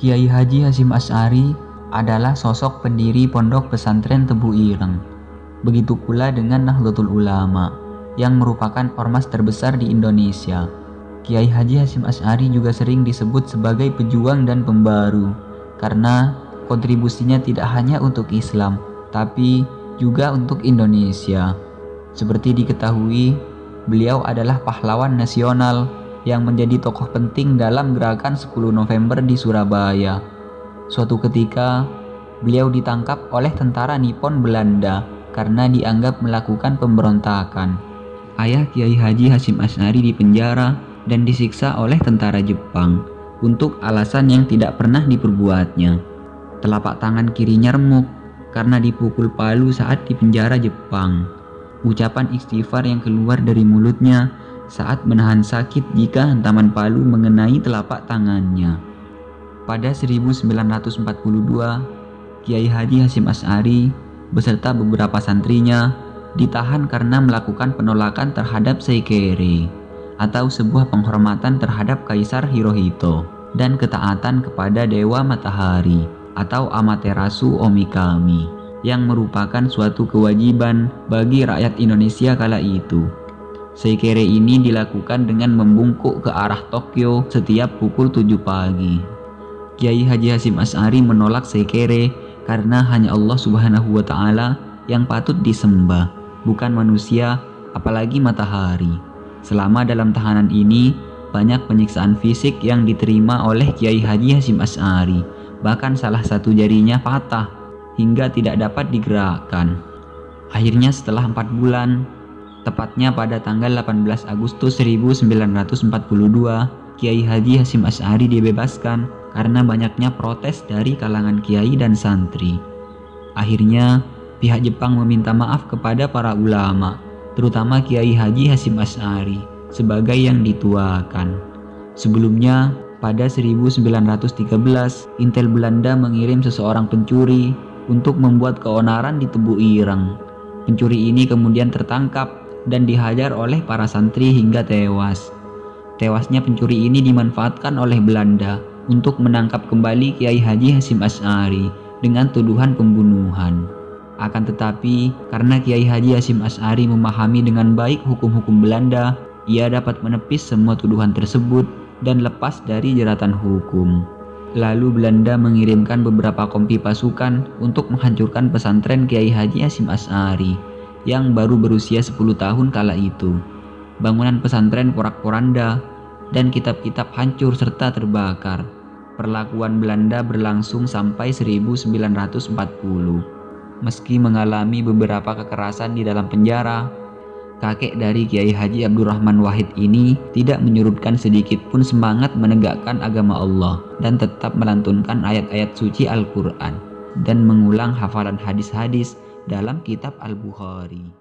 Kiai Haji Hasyim Asy'ari adalah sosok pendiri Pondok Pesantren Tebu Ireng. Begitu pula dengan Nahdlatul Ulama yang merupakan ormas terbesar di Indonesia. Kiai Haji Hasyim Asy'ari juga sering disebut sebagai pejuang dan pembaru karena kontribusinya tidak hanya untuk Islam, tapi juga untuk Indonesia. Seperti diketahui, beliau adalah pahlawan nasional yang menjadi tokoh penting dalam gerakan 10 November di Surabaya. Suatu ketika, beliau ditangkap oleh tentara Nippon Belanda karena dianggap melakukan pemberontakan. Ayah Kiai Haji Hasyim Asy'ari dipenjara dan disiksa oleh tentara Jepang untuk alasan yang tidak pernah diperbuatnya. Telapak tangan kirinya remuk karena dipukul palu saat dipenjara Jepang. Ucapan istighfar yang keluar dari mulutnya saat menahan sakit jika hantaman palu mengenai telapak tangannya. Pada 1942, Kiai Haji Hasyim Asy'ari beserta beberapa santrinya ditahan karena melakukan penolakan terhadap Seikere atau sebuah penghormatan terhadap Kaisar Hirohito dan ketaatan kepada Dewa Matahari atau Amaterasu Omikami yang merupakan suatu kewajiban bagi rakyat Indonesia kala itu. Seikere ini dilakukan dengan membungkuk ke arah Tokyo setiap pukul 7 pagi. Kiai Haji Hasyim Asy'ari menolak Seikere karena hanya Allah Subhanahu wa Ta'ala yang patut disembah, bukan manusia, apalagi matahari. Selama dalam tahanan ini, banyak penyiksaan fisik yang diterima oleh Kiai Haji Hasyim Asy'ari. Bahkan salah satu jarinya patah hingga tidak dapat digerakkan. Akhirnya setelah 4 bulan, tepatnya pada tanggal 18 Agustus 1942, Kiai Haji Hasyim Asy'ari dibebaskan karena banyaknya protes dari kalangan kiai dan santri. Akhirnya, pihak Jepang meminta maaf kepada para ulama, terutama Kiai Haji Hasyim Asy'ari, sebagai yang dituakan. Sebelumnya, pada 1913, Intel Belanda mengirim seseorang pencuri untuk membuat keonaran di Tebu Ireng. Pencuri ini kemudian tertangkap dan dihajar oleh para santri hingga tewas. Tewasnya pencuri ini dimanfaatkan oleh Belanda untuk menangkap kembali Kiai Haji Hasyim Asy'ari dengan tuduhan pembunuhan. Akan tetapi, karena Kiai Haji Hasyim Asy'ari memahami dengan baik hukum-hukum Belanda, ia dapat menepis semua tuduhan tersebut dan lepas dari jeratan hukum. Lalu Belanda mengirimkan beberapa kompi pasukan untuk menghancurkan pesantren Kiai Haji Hasyim Asy'ari yang baru berusia 10 tahun kala itu. Bangunan pesantren porak-poranda dan kitab-kitab hancur serta terbakar. Perlakuan Belanda berlangsung sampai 1940. Meski mengalami beberapa kekerasan di dalam penjara, kakek dari Kiai Haji Abdurrahman Wahid ini tidak menyurutkan sedikit pun semangat menegakkan agama Allah dan tetap melantunkan ayat-ayat suci Al-Quran dan mengulang hafalan hadis-hadis dalam kitab Al-Bukhari.